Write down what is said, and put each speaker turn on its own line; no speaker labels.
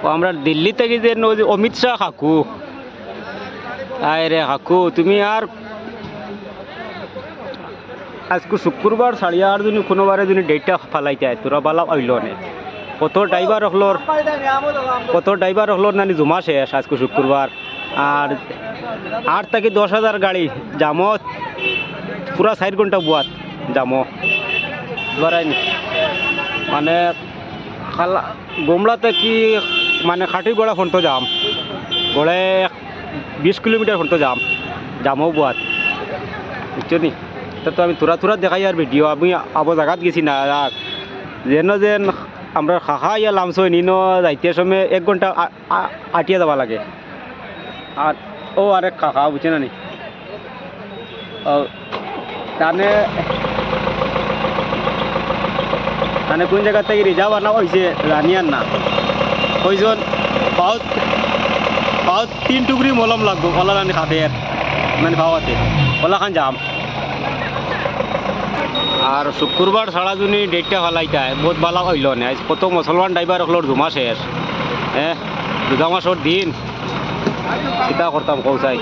ও আমরা দিল্লি থেকে যে অমিত শাহ কাকু, আয় রে কাকু তুমি আর আজকে শুক্রবার ছাড়িয়া আর যদি কোনোবারে যদি ডেটটা ফালাইতে তোরা বালা আইল নে কত ড্রাইভার হলোর নানি জমা শেষ আজকে শুক্রবার। আর 8 থেকে 10,000 গাড়ি জামত পুরা 4 ঘন্টা বুয়াত জামো বারাইনি মানে খালা গোমলাতে কি মানে খাটি গোড়া ফোনটো যাম গড়ে 20 কিলোমিটার ফোনটো জামও বুয়াত বুঝছো নি। তো আমি তোরা দেখাই আর ভিডিও আমি আবো জায়গাত গেছি না আর যেন আমরা খাখা ইয়া লামছো নিনো যাইতে সময় 1 ঘন্টা আটিয়া যাওয়া লাগে। আর ও আরেক খাখা বুঝছে না নি তানে মানে কোন জায়গা থেকে রিজার্ভ আনা হয়েছে জানি আর না ওইজন পাও 3 টুকরি মলম লাগবো ওলা রানি খাদের মানে পাওয়াতে ওলা খান যাম। আর শুক্রবার ছাড়া যদি ডেটটা ফালাইতায় বহুত ভালো হইল না কত মুসলমান ড্রাইভার হলোর জমা শেষ হ্যাঁ 2 মাসের দিন চিন্তা করতাম কৌসাই।